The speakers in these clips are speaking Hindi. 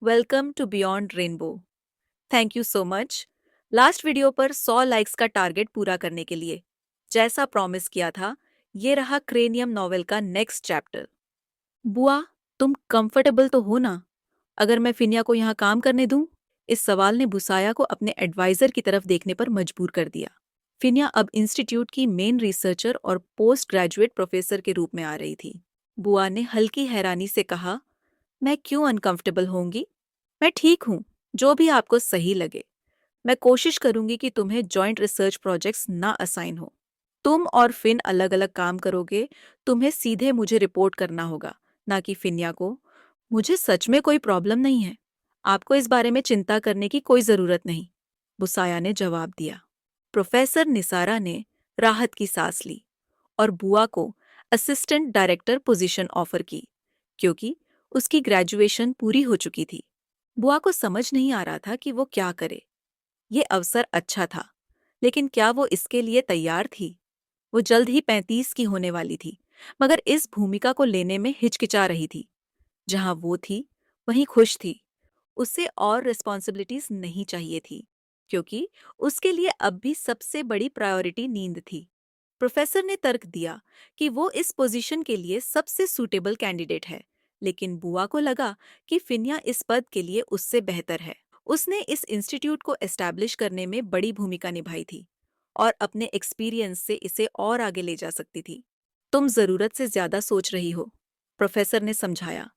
Welcome to beyond rainbow. Thank you so much. Last video पर 100 लाइक्स का टारगेट पूरा करने के लिए जैसा प्रॉमिस किया था, ये रहा क्रेनियम नॉवेल का नेक्स्ट चैप्टर। बुआ, तुम कंफर्टेबल तो हो ना अगर मैं फिनिया को यहाँ काम करने दूं? इस सवाल ने बुसाया को अपने एडवाइजर की तरफ देखने पर मजबूर कर दिया। फिनिया अब इंस्टीट्यूट की मेन रिसर्चर और पोस्ट ग्रेजुएट प्रोफेसर के रूप में आ रही थी। बुआ ने हल्की हैरानी से कहा, मैं क्यों अनकंफर्टेबल होंगी? मैं ठीक हूँ, जो भी आपको सही लगे। मैं कोशिश करूंगी कि तुम्हें जॉइंट रिसर्च प्रोजेक्ट्स ना असाइन हो। तुम और फिन अलग अलग काम करोगे। तुम्हें सीधे मुझे रिपोर्ट करना होगा, ना कि फिनिया को। मुझे सच में कोई प्रॉब्लम नहीं है। आपको इस बारे में चिंता करने की कोई जरूरत नहीं, बुसाया ने जवाब दिया। प्रोफेसर निसारा ने राहत की सांस ली और बुआ को असिस्टेंट डायरेक्टर पोजीशन ऑफर की, क्योंकि उसकी ग्रेजुएशन पूरी हो चुकी थी। बुआ को समझ नहीं आ रहा था कि वो क्या करे। ये अवसर अच्छा था, लेकिन क्या वो इसके लिए तैयार थी? वो जल्द ही 35 की होने वाली थी, मगर इस भूमिका को लेने में हिचकिचा रही थी। जहां वो थी, वहीं खुश थी। उसे और रिस्पॉन्सिबिलिटीज नहीं चाहिए थी, क्योंकि उसके लिए अब भी सबसे बड़ी प्रायोरिटी नींद थी। प्रोफेसर ने तर्क दिया कि वो इस पोजीशन के लिए सबसे सूटेबल कैंडिडेट है, लेकिन बुआ को लगा कि फिनिया इस पद के लिए उससे बेहतर है। उसने इस इंस्टीट्यूट को एस्टैब्लिश करने में बड़ी भूमिका निभाई थी और अपने एक्सपीरियंस से इसे और आगे ले जा सकती थी। तुम जरूरत से ज्यादा सोच रही हो, प्रोफेसर ने समझाया।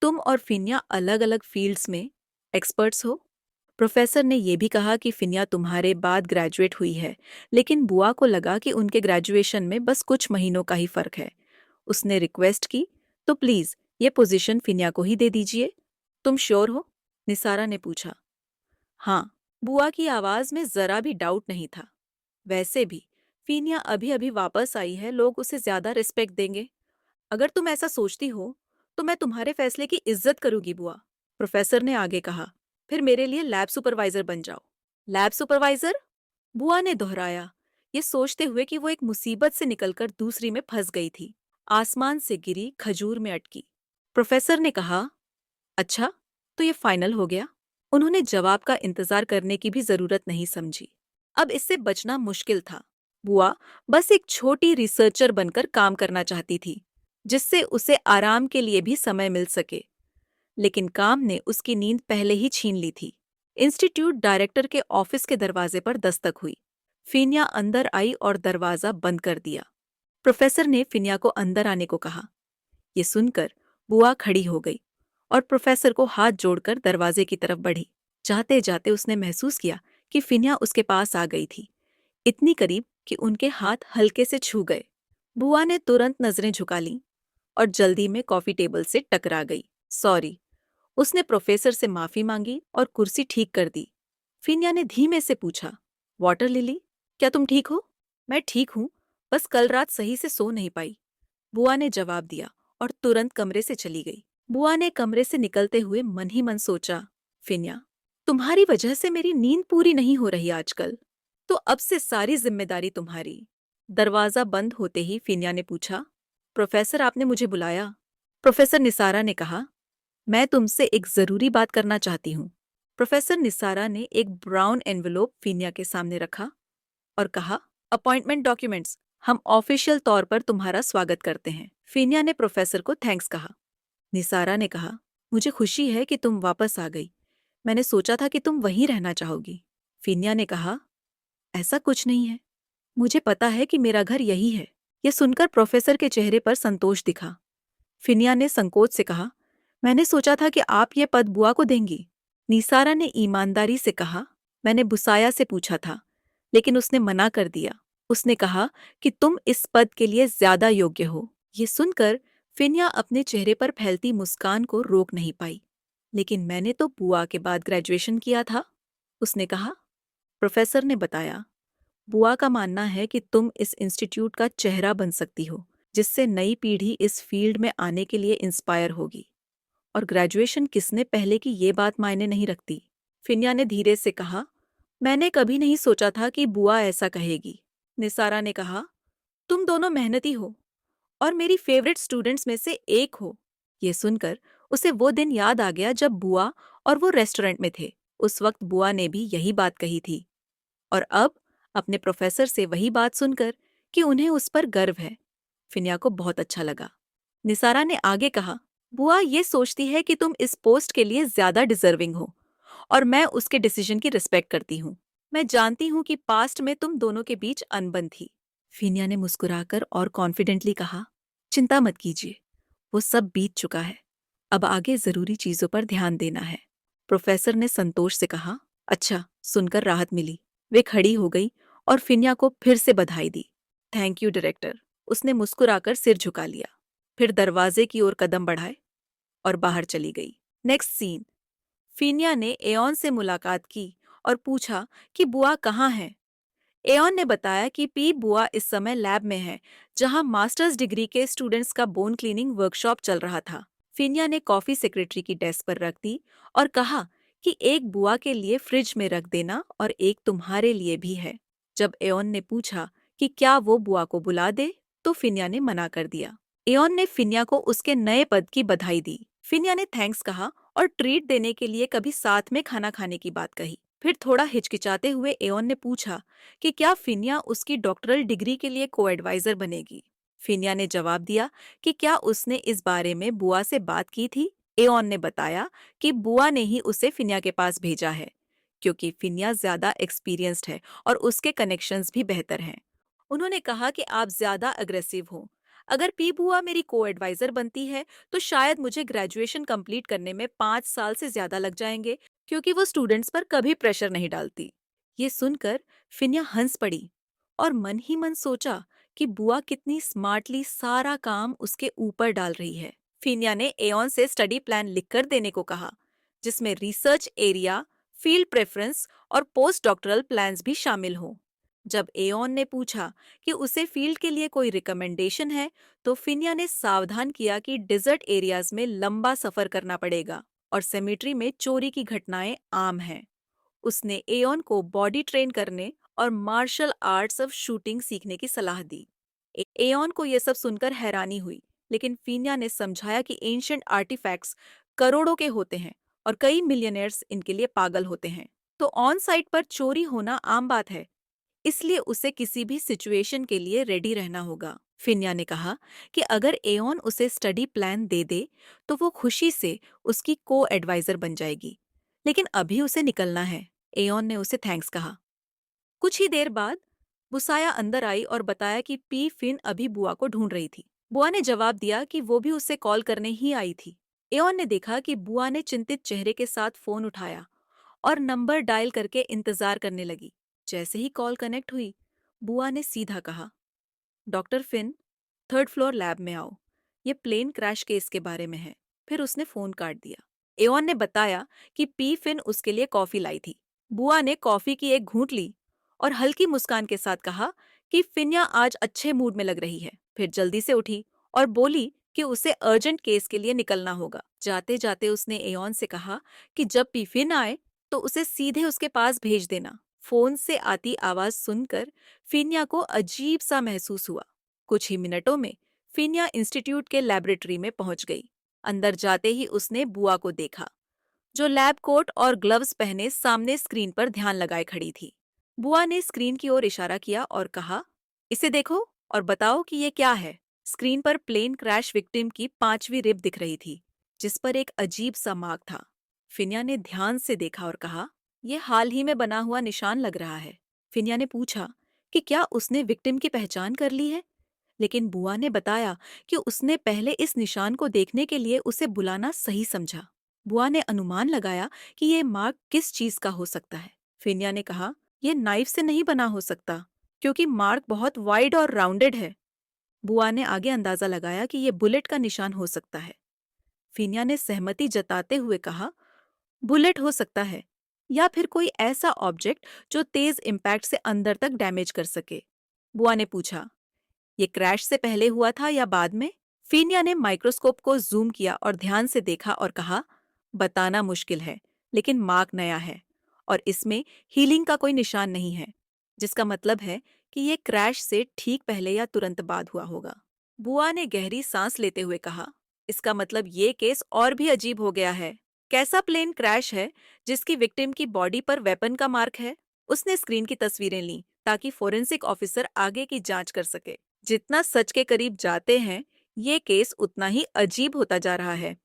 तुम और फिनिया अलग अलग फील्ड्स में एक्सपर्ट्स हो। प्रोफेसर ने यह भी कहा कि फिनिया तुम्हारे बाद ग्रेजुएट हुई है, लेकिन बुआ को लगा कि उनके ग्रेजुएशन में बस कुछ महीनों का ही फर्क है। उसने रिक्वेस्ट की, तो प्लीज ये पोजीशन फिनिया को ही दे दीजिए। तुम श्योर हो? निसारा ने पूछा। हाँ, बुआ की आवाज में जरा भी डाउट नहीं था। वैसे भी फिनिया अभी अभी वापस आई है, लोग उसे ज्यादा रिस्पेक्ट देंगे। अगर तुम ऐसा सोचती हो, तो मैं तुम्हारे फैसले की इज्जत करूंगी बुआ, प्रोफेसर ने आगे कहा। फिर मेरे लिए लैब सुपरवाइजर बन जाओ। Lab supervisor? बुआ ने दोहराया, ये सोचते हुए कि वो एक मुसीबत से निकलकर दूसरी में फंस गई थी। आसमान से गिरी खजूर में अटकी। प्रोफेसर ने कहा, अच्छा, तो ये फाइनल हो गया? उन्होंने जवाब का इंतजार करने की भी जरूरत नहीं समझी। अब इससे बचना मुश्किल था। बुआ बस एक छोटी रिसर्चर बनकर काम करना चाहती थी, जिससे उसे आराम के लिए भी समय मिल सके। लेकिन काम ने उसकी नींद पहले ही छीन ली थी। इंस्टीट्यूट डायरेक्टर के ऑफिस के दरवाजे पर दस्तक हुई। फिनिया अंदर आई और दरवाजा बंद कर दिया। प्रोफेसर ने फिनिया को अंदर आने को कहा। ये सुनकर बुआ खड़ी हो गई और प्रोफेसर को हाथ जोड़कर दरवाजे की तरफ बढ़ी। जाते जाते उसने महसूस किया कि फिनिया उसके पास आ गई थी, इतनी करीब कि उनके हाथ हल्के से छू गए। बुआ ने तुरंत नजरें झुका लीं और जल्दी में कॉफी टेबल से टकरा गई। सॉरी, उसने प्रोफेसर से माफी मांगी और कुर्सी ठीक कर दी। फिनिया ने धीमे से पूछा, वाटर लिली, क्या तुम ठीक हो? मैं ठीक हूँ, बस कल रात सही से सो नहीं पाई, बुआ ने जवाब दिया और तुरंत कमरे से चली गई। बुआ ने कमरे से निकलते हुए मन ही मन सोचा, फिनिया, तुम्हारी वजह से मेरी नींद पूरी नहीं हो रही आजकल, तो अब से सारी जिम्मेदारी तुम्हारी। दरवाजा बंद होते ही फिनिया ने पूछा, प्रोफेसर, आपने मुझे बुलाया? प्रोफेसर निसारा ने कहा, मैं तुमसे एक जरूरी बात करना चाहती हूँ। प्रोफेसर निसारा ने एक ब्राउन एनवेलोप फिनिया के सामने रखा और कहा, अपॉइंटमेंट डॉक्यूमेंट्स, हम ऑफिशियल तौर पर तुम्हारा स्वागत करते हैं। फिनिया ने प्रोफेसर को थैंक्स कहा। निसारा ने कहा, मुझे खुशी है कि तुम वापस आ गई। मैंने सोचा था कि तुम वहीं रहना चाहोगी। फिनिया ने कहा, ऐसा कुछ नहीं है, मुझे पता है कि मेरा घर यही है। यह सुनकर प्रोफेसर के चेहरे पर संतोष दिखा। फिनिया ने संकोच से कहा, मैंने सोचा था कि आप ये पद बुआ को देंगी। निसारा ने ईमानदारी से कहा, मैंने बुसाया से पूछा था, लेकिन उसने मना कर दिया। उसने कहा कि तुम इस पद के लिए ज्यादा योग्य हो। ये सुनकर फिनिया अपने चेहरे पर फैलती मुस्कान को रोक नहीं पाई। लेकिन मैंने तो बुआ के बाद ग्रेजुएशन किया था, उसने कहा। प्रोफेसर ने बताया, बुआ का मानना है कि तुम इस इंस्टीट्यूट का चेहरा बन सकती हो, जिससे नई पीढ़ी इस फील्ड में आने के लिए इंस्पायर होगी। और ग्रेजुएशन किसने पहले की ये बात मायने नहीं रखती। फिनिया ने धीरे से कहा, मैंने कभी नहीं सोचा था कि बुआ ऐसा कहेगी। निसारा ने कहा, तुम दोनों मेहनती हो और मेरी फेवरेट स्टूडेंट्स में से एक हो। ये सुनकर उसे वो दिन याद आ गया जब बुआ और वो रेस्टोरेंट में थे। उस वक्त बुआ ने भी यही बात कही थी और अब अपने प्रोफेसर से वही बात सुनकर कि उन्हें उस पर गर्व है, फिनिया को बहुत अच्छा लगा। निसारा ने आगे कहा, बुआ ये सोचती है कि तुम इस पोस्ट के लिए ज्यादा डिजर्विंग हो और मैं उसके डिसीजन की रिस्पेक्ट करती हूँ। मैं जानती हूँ कि पास्ट में तुम दोनों के बीच अनबन थी। फिनिया ने मुस्कुराकर और कॉन्फिडेंटली कहा, चिंता मत कीजिए, वो सब बीत चुका है। अब आगे जरूरी चीजों पर ध्यान देना है। प्रोफेसर ने संतोष से कहा, अच्छा, सुनकर राहत मिली। वे खड़ी हो गई और फिनिया को फिर से बधाई दी। Thank you director. उसने मुस्कुराकर सिर झुका लिया, फिर दरवाजे की ओर कदम बढ़ाए और बाहर चली गई। Next scene. फिनिया ने एऑन से मुलाकात की और पूछा कि बुआ कहाँ है। एऑन ने बताया कि पी बुआ इस समय लैब में है, जहां मास्टर्स डिग्री के स्टूडेंट्स का बोन क्लीनिंग वर्कशॉप चल रहा था। फिनिया ने कॉफी सेक्रेटरी की डेस्क पर रख दी और कहा कि एक बुआ के लिए फ्रिज में रख देना और एक तुम्हारे लिए भी है। जब एऑन ने पूछा कि क्या वो बुआ को बुला दे, तो फिनिया ने मना कर दिया। एऑन ने फिनिया को उसके नए पद की बधाई दी। फिनिया ने थैंक्स कहा और ट्रीट देने के लिए कभी साथ में खाना खाने की बात कही। फिर थोड़ा हिचकिचाते हुए एऑन ने पूछा कि क्या फिनिया उसकी डॉक्टरल डिग्री के लिए को एडवाइजर बनेगी। फिनिया ने जवाब दिया कि क्या उसने इस बारे में बुआ से बात की थी। एऑन ने बताया कि बुआ ने ही उसे फिनिया के पास भेजा है, क्योंकि फिनिया ज्यादा एक्सपीरियंस्ड है और उसके कनेक्शंस भी बेहतर हैं। उन्होंने कहा कि आप ज्यादा अग्रेसिव हो। अगर पी बुआ मेरी को एडवाइजर बनती है तो शायद मुझे ग्रेजुएशन कंप्लीट करने में 5 साल से ज्यादा लग जाएंगे, क्योंकि वो स्टूडेंट्स पर कभी प्रेशर नहीं डालती। ये सुनकर फिनिया हंस पड़ी और मन ही मन सोचा कि बुआ कितनी स्मार्टली सारा काम उसके ऊपर डाल रही है। फिनिया ने एऑन से स्टडी प्लान लिखकर देने को कहा, जिसमें रिसर्च एरिया, फील्ड प्रेफरेंस और पोस्ट डॉक्टरल प्लान्स भी शामिल हों। जब एऑन ने पूछा कि उसे फील्ड के लिए कोई रिकमेंडेशन है, तो फिनिया ने सावधान किया कि डिजर्ट एरियाज में लंबा सफर करना पड़ेगा और सेमेट्री में चोरी की घटनाएं आम हैं। उसने एऑन को बॉडी ट्रेन करने और मार्शल आर्ट्स ऑफ शूटिंग सीखने की सलाह दी। एऑन को यह सब सुनकर हैरानी हुई, लेकिन फिनिया ने समझाया कि एंशिएंट आर्टिफैक्ट्स करोड़ों के होते हैं और कई मिलियनेयर्स इनके लिए पागल होते हैं। तो ऑन साइट पर चोरी होना आम बात है, इसलिए उसे किसी भी सिचुएशन के लिए रेडी रहना होगा। फिनिया ने कहा कि अगर एऑन उसे स्टडी प्लान दे दे तो वो खुशी से उसकी को एडवाइजर बन जाएगी, लेकिन अभी उसे निकलना है। एऑन ने उसे थैंक्स कहा। कुछ ही देर बाद बुसाया अंदर आई और बताया कि पी फिन अभी बुआ को ढूंढ रही थी। बुआ ने जवाब दिया कि वो भी उससे कॉल करने ही आई थी। एऑन ने देखा कि बुआ ने चिंतित चेहरे के साथ फोन उठाया और नंबर डायल करके इंतजार करने लगी। जैसे ही कॉल कनेक्ट हुई, बुआ ने सीधा कहा, doctor Fin, third floor lab में आओ। ये प्लेन क्रैश केस के बारे में है। फिर उसने फोन काट दिया। एऑन ने बताया कि पी फिन उसके लिए कॉफी लाई थी। बुआ ने कॉफी की एक घूंट ली और हल्की मुस्कान के साथ कहा कि फिनिया आज अच्छे मूड में लग रही है। फिर जल्दी से उठी और बोली कि उसे अर्जेंट केस के लिए निकलना होगा। जाते जाते उसने एऑन से कहा कि जब पी फिन आए तो उसे सीधे उसके पास भेज देना। फोन से आती आवाज सुनकर फिनिया को अजीब सा महसूस हुआ। कुछ ही मिनटों में फिनिया इंस्टीट्यूट के लैबोरेटरी में पहुंच गई। अंदर जाते ही उसने बुआ को देखा, जो लैब कोट और ग्लव्स पहने सामने स्क्रीन पर ध्यान लगाए खड़ी थी। बुआ ने स्क्रीन की ओर इशारा किया और कहा, इसे देखो और बताओ कि ये क्या है। स्क्रीन पर प्लेन क्रैश विक्टिम की 5वीं रिब दिख रही थी, जिस पर एक अजीब सा मार्क था। फिनिया ने ध्यान से देखा और कहा, यह हाल ही में बना हुआ निशान लग रहा है। फिनिया ने पूछा कि क्या उसने विक्टिम की पहचान कर ली है, लेकिन बुआ ने बताया कि उसने पहले इस निशान को देखने के लिए उसे बुलाना सही समझा। बुआ ने अनुमान लगाया कि ये मार्क किस चीज का हो सकता है। फिनिया ने कहा, यह नाइफ से नहीं बना हो सकता, क्योंकि मार्क बहुत वाइड और राउंडेड है। बुआ ने आगे अंदाजा लगाया कि यह बुलेट का निशान हो सकता है। फिनिया ने सहमति जताते हुए कहा, बुलेट हो सकता है, या फिर कोई ऐसा ऑब्जेक्ट जो तेज इम्पैक्ट से अंदर तक डैमेज कर सके। बुआ ने पूछा, ये क्रैश से पहले हुआ था या बाद में? फिनिया ने माइक्रोस्कोप को जूम किया और ध्यान से देखा और कहा, बताना मुश्किल है, लेकिन मार्क नया है और इसमें हीलिंग का कोई निशान नहीं है, जिसका मतलब है कि ये क्रैश से ठीक पहले या तुरंत बाद हुआ होगा। बुआ ने गहरी सांस लेते हुए कहा, इसका मतलब ये केस और भी अजीब हो गया है। कैसा प्लेन क्रैश है जिसकी विक्टिम की बॉडी पर वेपन का मार्क है? उसने स्क्रीन की तस्वीरें ली ताकि फोरेंसिक ऑफिसर आगे की जांच कर सके। जितना सच के करीब जाते हैं, ये केस उतना ही अजीब होता जा रहा है।